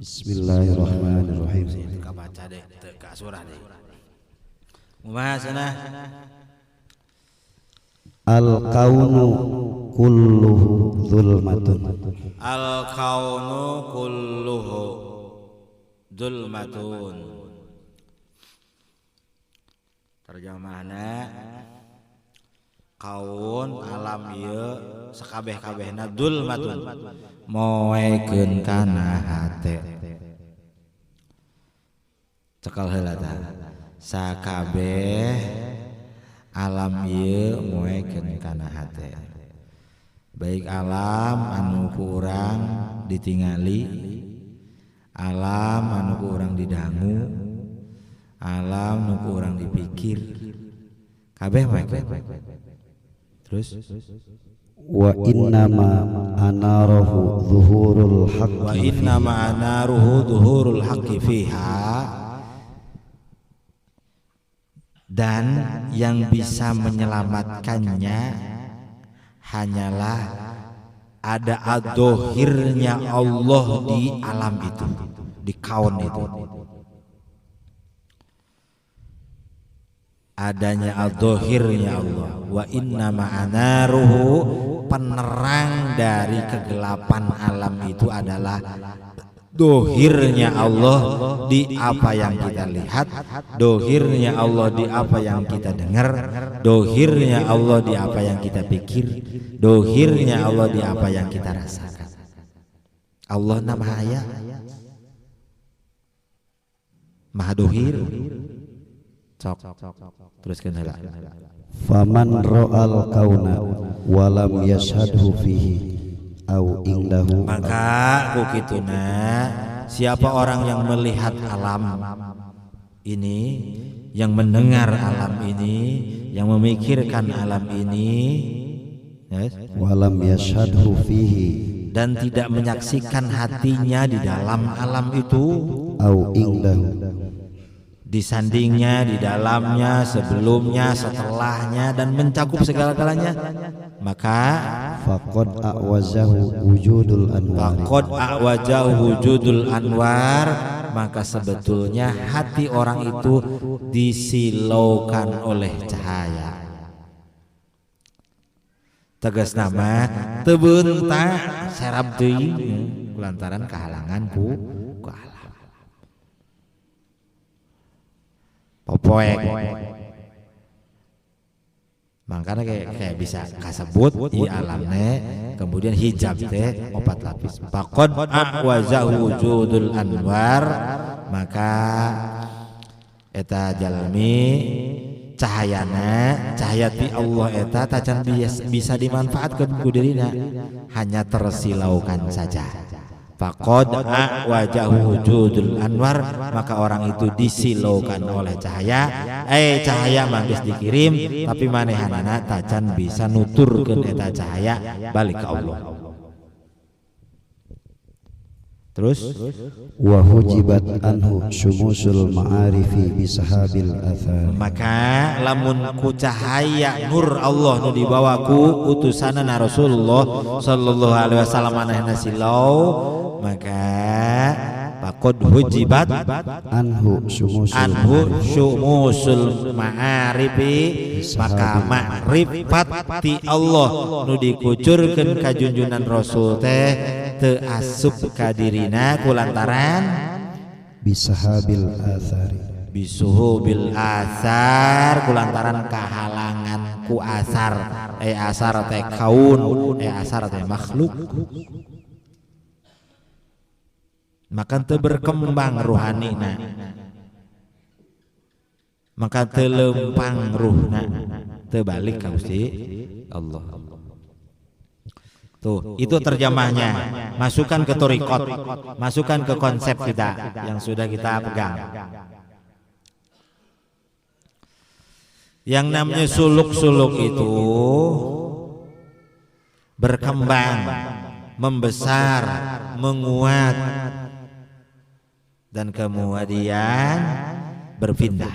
Bismillahirrahmanirrahim. Kabaca deh, ka surah deh. Kumaha cenah? Al-kaunu kulluhu zulmatun. Al-kaunu kulluhu zulmatun. Terjemahna kaun alam ieu sakabeh-kabehna zulmatun. Moekeun kana hate. Cekal heula tah. Sakabeh alam ieu moekeun kana hate. Baik alam anu ku urang ditingali, alam anu ku urang didangu, alam anu ku urang dipikir. Kabeh moekeun. Terus Wa innama anarahu zuhurul haqqi. wa inna ma'anaruhu zuhurul haqqi fiha, dan yang bisa menyelamatkannya hanyalah ada ad-dohirnya Allah di alam itu, di kaun itu. Adanya ad-dohirnya Allah. Wa inna ma'anaruhu, penerang dari kegelapan alam itu adalah dohirnya Allah di apa yang kita lihat, dohirnya Allah di apa yang kita dengar, dohirnya Allah di apa yang kita pikir, dohirnya Allah di apa yang kita rasakan. Allah Maha Haya, Maha Dohir. Cok, teruskan heula. Faman ra'al kauna wa lam yashhadhu fihi au indahu. Maka kukituna siapa orang yang melihat alam ini, yang mendengar alam ini, yang memikirkan alam ini, wa lam yashhadhu fihi, dan tidak menyaksikan hatinya di dalam alam itu, au indahu, disandingnya, di dalamnya, sebelumnya, setelahnya, dan mencakup segala-galanya, maka faqad a'wazahu wujudul anwar. faqad a'wajahu wujudul anwar, maka sebetulnya hati orang itu disilaukan oleh cahaya. Tegas nama teu beuntak serab teuing lantaran kehalangan ku alam. Popoek, makanya kayak bisa kasebut di alamnya, kemudian hijab teh 4 lapis. Faqad a'wazahu wujudul anwar, maka eta jalmi cahayana, cahaya ti Allah eta tacan bisa dimanfaatkeun ku dirina, hanya tersilaukan saja. Faqad a'wajahu wujudul anwar, maka orang itu disilaukan oleh cahaya. Cahaya manggeus dikirim, tapi manehanana tacan bisa nuturkeun eta cahaya balik ke Allah. Terus Wa hujibat anhu syumusul ma'arifi bisahabil athar. maka lamun ku cahaya nur Allah nu dibawa ku utusanana Rasulullah sallallahu alaihi wasallam anehna silau, maka faqad hujibat Anhu syumusul ma'arifi, maka ma'rifat ti Allah nu dikucurkeun ka junjunan Rasul teh teu asup ka dirina kulantaran bisahabil athari, bisuhubil asar, kulantaran kahalangan ku asar. Asar teh kaun, asar teh makhluk. Maka teu berkembang ruhanina, maka teu lempang ruhna, teu balik ka Gusti Allah. Tuh, itu terjemahnya. Masukkan ke thariqat, masukkan ke konsep kita yang sudah kita pegang. Yang namanya suluk-suluk itu berkembang, membesar, menguat, dan kemudian berpindah.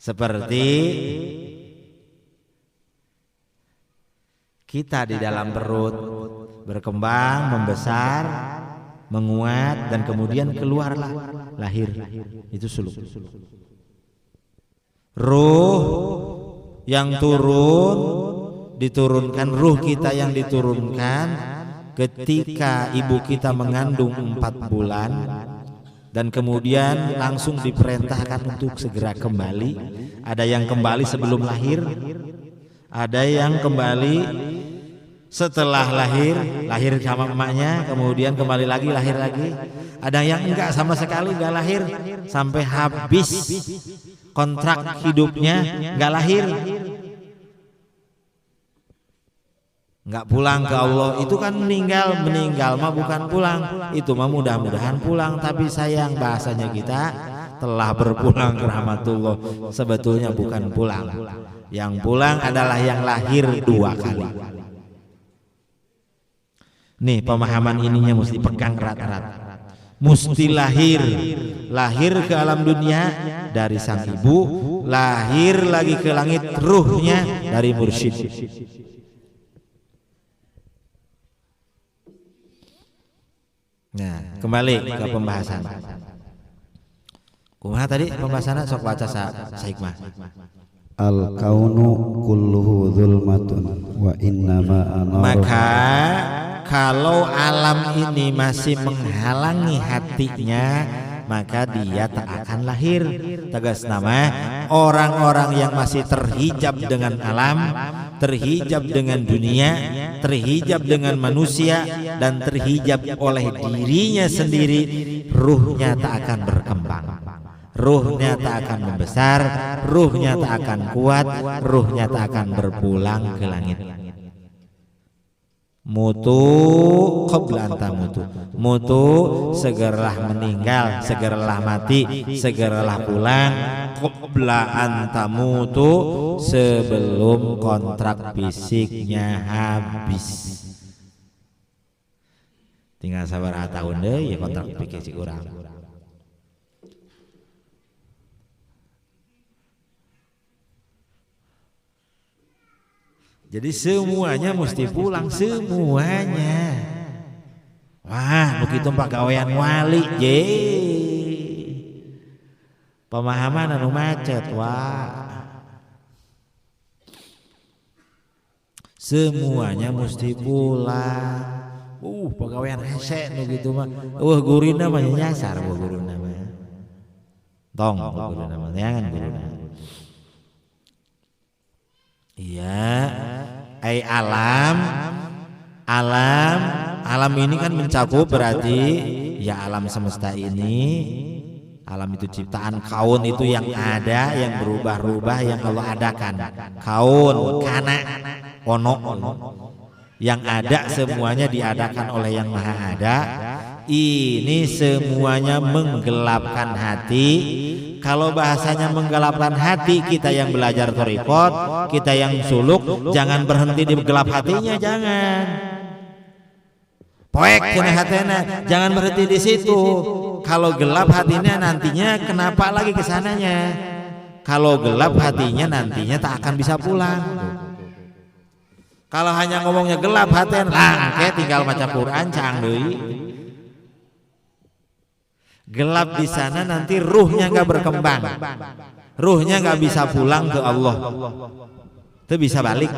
Seperti kita di dalam perut berkembang, membesar, menguat, dan kemudian keluarlah lahir. Itu suluk. Ruh yang turun, diturunkan, ruh kita yang diturunkan ketika ibu kita mengandung 4 bulan, dan kemudian langsung diperintahkan untuk segera kembali. Ada yang kembali sebelum lahir, ada yang kembali setelah lahir sama emaknya, kemudian kembali lagi, lahir lagi. Ada yang enggak sama sekali, enggak lahir sampai habis kontrak hidupnya, enggak lahir, enggak pulang ke Allah. Itu kan meninggal mah bukan pulang. Itu mah mudah-mudahan pulang, tapi sayang bahasanya kita telah berpulang ke rahmatullah. Sebetulnya bukan pulang. Yang pulang adalah yang lahir 2 kali. Nih pemahaman ininya mesti pegang erat-erat. Mesti lahir ke alam dunia dari sang ibu, lahir lagi ke langit ruhnya dari mursyid. Nah, kembali ke pembahasan. Kumaha tadi pembahasannya, sok baca Saikmah. Al kaunu kulluhu zulmatun wa innama anaruhu. Maka kalau alam ini masih menghalangi hatinya, maka dia tak akan lahir. Tegas nama orang-orang yang masih terhijab dengan alam, terhijab dengan dunia, terhijab dengan manusia, dan terhijab oleh dirinya sendiri, ruhnya tak akan berkembang, ruhnya tak akan membesar, ruhnya tak akan kuat, ruhnya tak akan berpulang ke langit. Mutu qabla anta mutu, segeralah meninggal, segeralah mati, segeralah pulang. Qabla anta mutu, sebelum kontrak fisiknya habis. Tinggal sabar tahun deh ya kontrak fisik urang. Jadi semuanya mesti pulang, semuanya. Wah, begitu pagawean wali je. Pemahaman anu macet, wah. Semuanya mesti pulang. Pagawean hese nu gitu mah. Gurina mah nyasar gurina mah. Tong gurina mah, jangan gurina. Iya, alam ini kan mencakup berarti ya alam semesta ini. Alam itu ciptaan, kaun itu yang ada, yang berubah-ubah, yang Allah adakan. Kaun, kana, ono, yang ada semuanya diadakan oleh yang maha ada. Ini semuanya menggelapkan hati. Kalau bahasanya menggelapkan hati, kita yang belajar thariqat, kita yang suluk, jangan berhenti di gelap hatinya, jangan. Poek kena hatinya, jangan berhenti di situ. Kalau gelap hatinya nantinya kenapa lagi kesananya? Kalau gelap hatinya nantinya tak akan bisa pulang. Kalau hanya ngomongnya gelap hatinya, langke tinggal baca Quran cang deui. Gelap di sana nanti ruhnya nggak berkembang, ruhnya nggak bisa pulang ke Allah, itu bisa balik.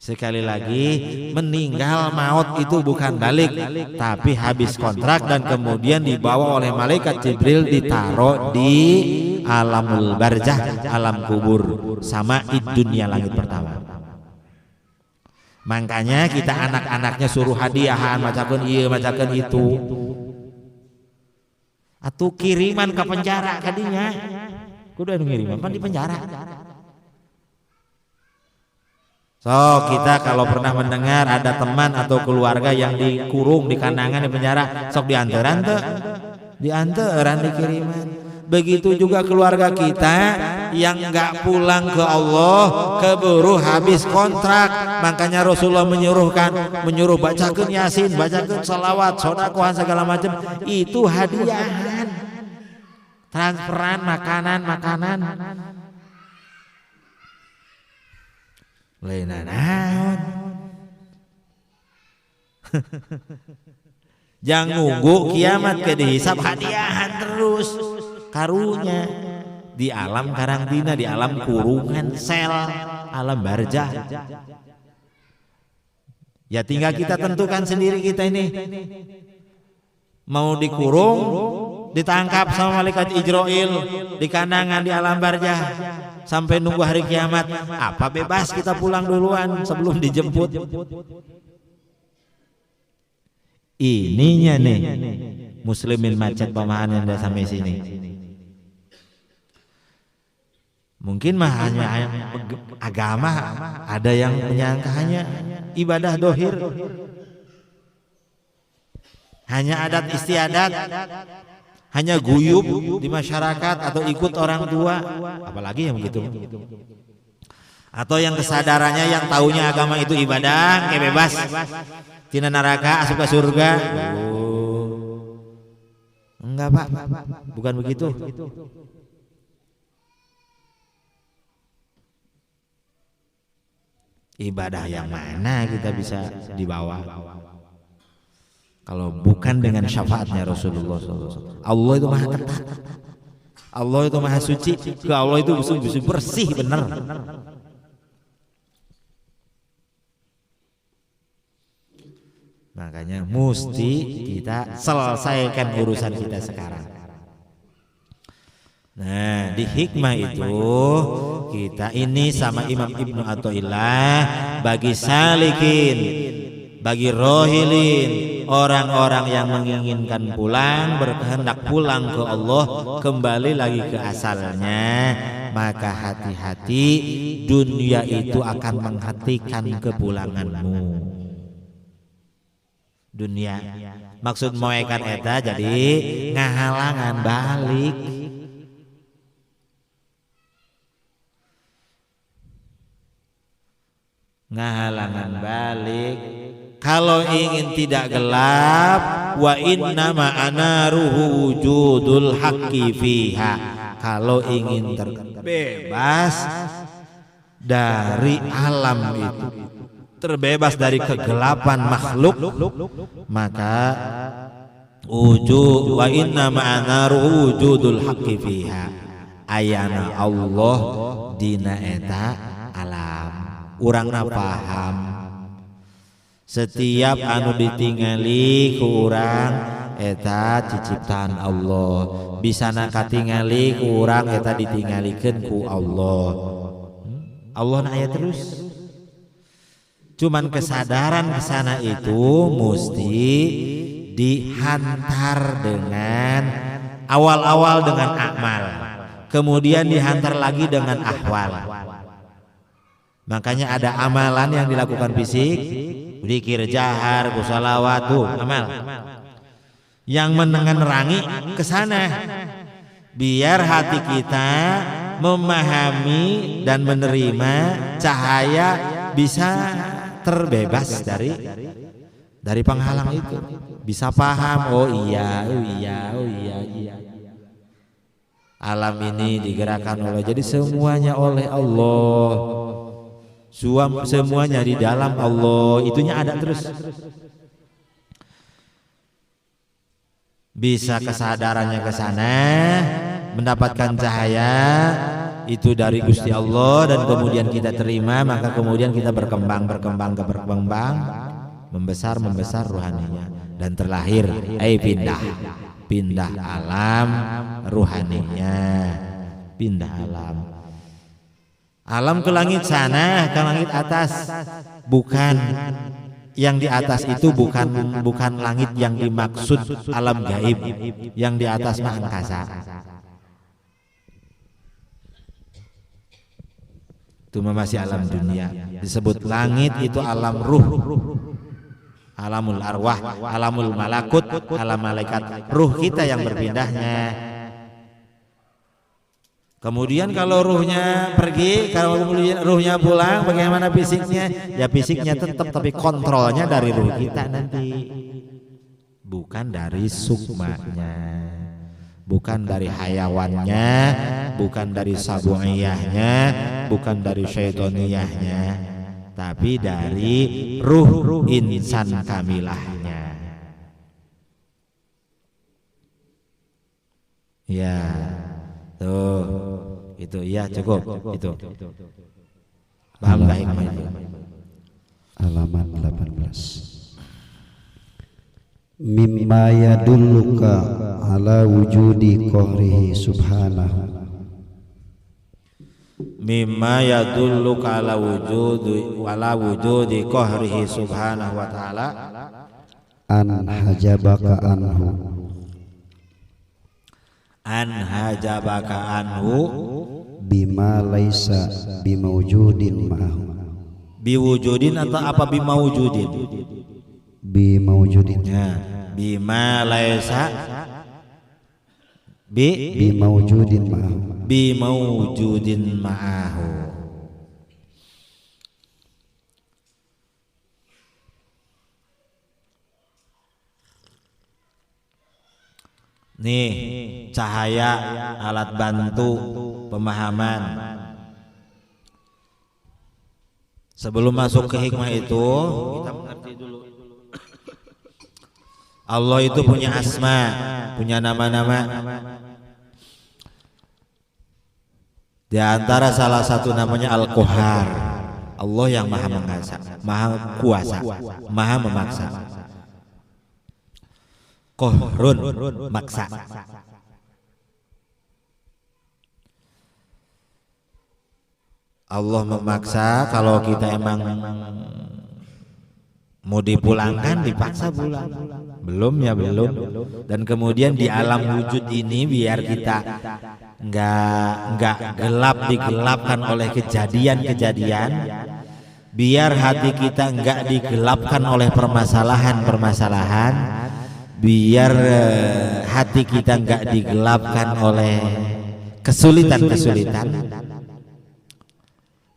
Sekali lagi, meninggal maut itu bukan balik, tapi habis kontrak dan kemudian dibawa oleh malaikat Jibril, ditaruh di alamul barzah, alam kubur, sama dunia langit pertama. Makanya kita anak-anaknya suruh hadiahan, macakeun ieu macakeun itu. Atuh kiriman ke penjara kadinya. Kudu anu ngiriman kan di penjara. So kita kalau pernah mendengar ada teman atau keluarga yang dikurung, di kandangan, di penjara, sok dianteran teu? Dianteran dikiriman. Begitu juga keluarga kita yang enggak pulang ke Allah, keburu habis kontrak. Makanya Rasulullah menyuruh bacakeun Yasin, bacakeun sholawat, sedekah segala macam. Itu hadiahan, transferan makanan. Lain naon. Jangan nunggu kiamat ke dihisab, hadiahan terus karunya di alam karantina, di alam kurungan sel, alam barzah. Ya tinggal kita tentukan sendiri kita ini mau dikurung, ditangkap sama malaikat Ijroil di kandangan di alam barzah sampai nunggu hari kiamat, apa bebas kita pulang duluan sebelum dijemput. Ininya nih muslimin macet pemahaman yang sampai sini. Mungkin mah hanya agama, ada yang menyangka hanya ibadah dohir, hanya adat istiadat, hanya guyub di masyarakat atau ikut orang tua, apalagi yang begitu. Atau yang kesadarannya yang taunya agama itu ibadah, kayak bebas tina neraka asup ke surga. Enggak Pak, bukan begitu. Ibadah yang mana kita bisa dibawa kalau bukan dengan syafaatnya Rasulullah SAW. Allah itu maha ketat, Allah itu maha suci, ke Allah itu bersih benar. Makanya mesti kita selesaikan urusan kita sekarang. Nah, di hikmah itu kita ini sama Imam Ibnu Athaillah, bagi salikin, bagi rohilin, orang-orang yang menginginkan pulang, berkehendak pulang ke Allah, kembali lagi ke asalnya, maka hati-hati, dunia itu akan menghentikan kepulanganmu. Dunia maksud moekan eta jadi ngahalangan balik. Ngahalangan balik. Kalau ingin tidak gelap, wa inna ma'anaruhu wujudul haqqi fiha. Kalau ingin terbebas dari alam itu, terbebas dari kegelapan makhluk, maka wujud wa inna ma'anaruhu wujudul haqqi fiha, ayana Allah dina eta alam. Urangna paham setiap anu ditingali ku urang eta ciciptaan Allah, bisana katingali ku urang eta ditingalikeun ku Allah. Allah na aya terus. Cuman kesadaran kesana itu mesti dihantar dengan awal-awal dengan amal, kemudian dihantar lagi dengan ahwal. Makanya ada amalan yang dilakukan fisik, zikir jahar, kusalawat tuh amal. Yang menerangi kesana, biar hati kita memahami dan menerima cahaya, bisa terbebas dari penghalang itu, bisa paham. Oh iya. Alam ini digerakkan oleh, jadi semuanya oleh Allah. Semuanya di dalam Allah, itunya ada terus. Bisa kesadarannya ke sana, mendapatkan cahaya itu dari Gusti Allah, dan kemudian kita terima, maka kemudian kita berkembang, membesar ruhaninya, dan terlahir pindah alam ruhaninya, pindah alam ke langit sana, ke langit atas. Bukan yang di atas itu bukan langit yang dimaksud alam gaib, yang di atas mah angkasa. Itu masih alam dunia. Disebut langit itu alam ruh, alamul arwah, alamul malakut, alam malaikat. Ruh kita yang berpindahnya. Kemudian kalau ruhnya pergi, kalau kemudian ruhnya pulang, bagaimana fisiknya? Ya fisiknya tetap, tapi kontrolnya dari ruh kita nanti, bukan dari sukmanya, bukan dari hayawannya, bukan dari sabu'iyahnya, bukan dari syaitoniyahnya. tapi dari ruh insan kamilahnya. Ya, tuh, itu ya cukup itu. Paham nggak hikmah itu? Halaman 18. Mimma yadulluka ala wujudi qahrihi subhanahu. Mimma yadulluka ala wujudi qahrihi subhanahu wa ta'ala An hajabaka anhu. An hajabaka anhu Bima laisa bimawjudin ma'ahu. biwujudin atau apa bimawujudin? Bimawjudin. Ya, bima laisa Bimawjudin ma'ahu. bimawujudin ma'ahu. Nih cahaya alat bantu pemahaman. Sebelum masuk ke hikmah itu, kita mengerti dulu. Allah itu punya asma, punya nama-nama. Di antara salah satu namanya Al-Qahhar. Allah yang maha mengasa, maha kuasa, maha memaksa. Qahrun, maksa. Allah memaksa. Kalau kita emang mau dipulangkan, dipaksa pulang. Belum ya belum. Dan kemudian di alam wujud ini biar kita nggak digelapkan oleh kejadian-kejadian, biar hati kita nggak digelapkan oleh permasalahan-permasalahan, biar hati kita nggak digelapkan oleh kesulitan-kesulitan.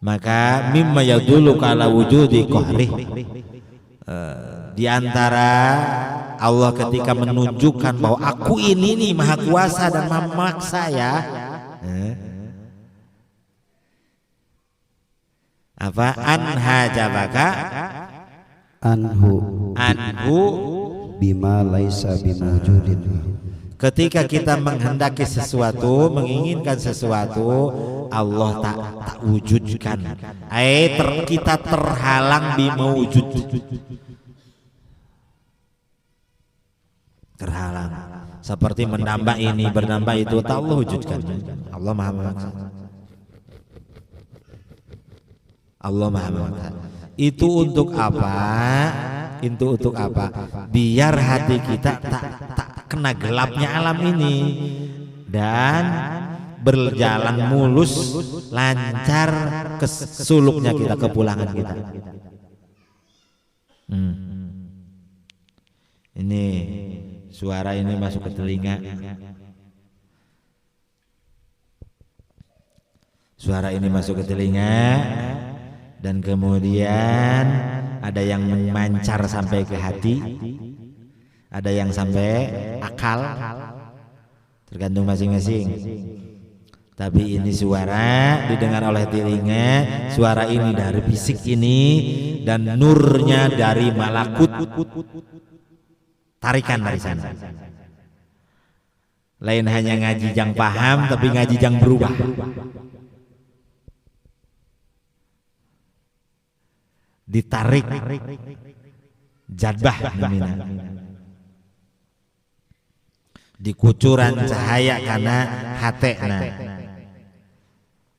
Maka mimma yadullu ala wujudi qahri, di antara Allah ketika menunjukkan bahwa aku ini nih maha kuasa dan memaksa ya, apa anhajabaka anhu bima laisa bimawjudin. Ketika kita menghendaki sesuatu, menginginkan sesuatu, Allah tak wujudkan. Kita terhalang bimawujud. Terhalang. Seperti menambah ini, bernambah itu, tak Allah wujudkan. Allah maha memaksa. Allah maha memaksa. Itu untuk apa? Itu untuk apa? Biar hati kita tak kena gelapnya alam ini dan berjalan mulus, lancar ke suluknya kita, ke pulangan kita. Ini suara ini masuk ke telinga. Suara ini masuk ke telinga dan kemudian ada yang memancar sampai ke hati, ada yang sampai akal, tergantung masing-masing. Tapi ini suara didengar oleh telinga, suara ini dari fisik ini dan nurnya dari malakut, tarikan dari sana. Lain hanya ngaji jang paham, tapi ngaji jang berubah. Ditarik jadbah namanya, dikucuran cahaya karena hatena,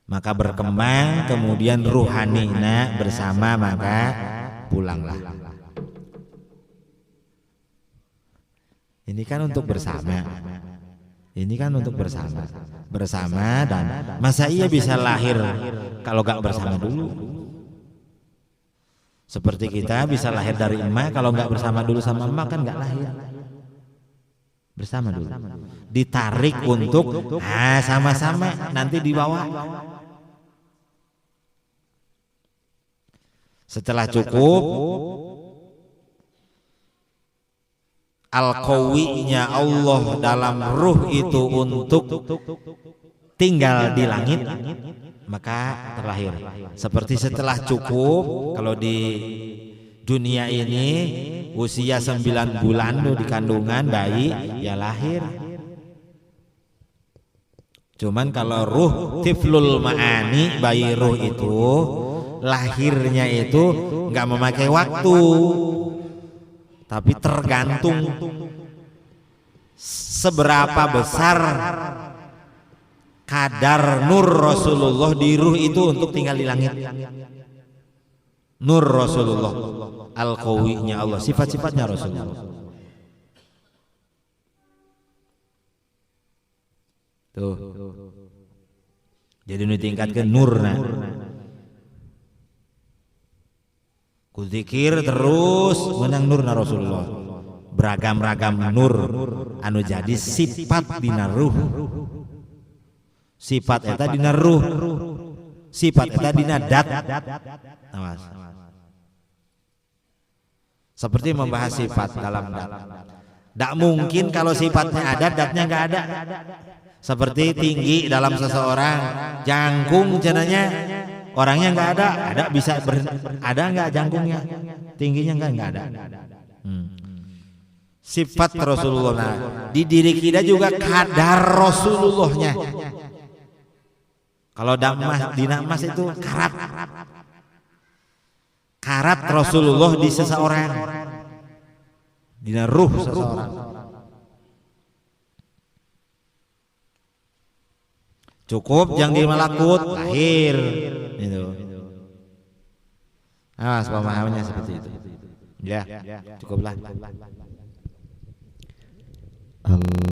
maka berkembang, kemudian ruhanina bersama, maka pulanglah. Ini kan untuk bersama, ini kan untuk bersama dan masa iya bisa lahir kalau gak bersama dulu? Seperti kita bisa lahir dari emak, kalau nggak bersama dulu sama emak kan nggak lahir. Bersama dulu, ditarik untuk sama-sama nanti dibawa. Setelah cukup, al-qawinya Allah dalam ruh itu untuk tinggal di langit, maka terlahir. Seperti setelah cukup, kalau di dunia ini usia 9 bulan tuh di kandungan bayi ya lahir. Cuman kalau ruh tiflul ma'ani, bayi ruh itu lahirnya itu nggak memakai waktu, tapi tergantung seberapa besar kadar nur Rasulullah di ruh itu untuk tinggal di langit. Nur Rasulullah, al-qawinya Allah, sifat-sifatnya Rasulullah. Tuh. Jadi ditingkatkan nurna. Ku zikir terus menang nurna Rasulullah. Beragam-ragam nur anu jadi sifat dina ruh. Sifat eta dina ruh. Sifat eta dina dat. Awas. Seperti membahas sifat dalam dat. Tak mungkin kalau sifatnya ada, datnya nggak ada. Seperti tinggi dalam seseorang, jangkung cenanya, orangnya nggak ada bisa ada nggak jangkungnya, tingginya nggak ada. Sifat Rasulullah, nah, di diri kita juga kadar Rasulullahnya. Kalau dinamas itu karat Rasulullah di seseorang, di ruh seseorang. Cukup yang di malakut lahir itu. Awas pemahamannya seperti itu. Ya, cukuplah.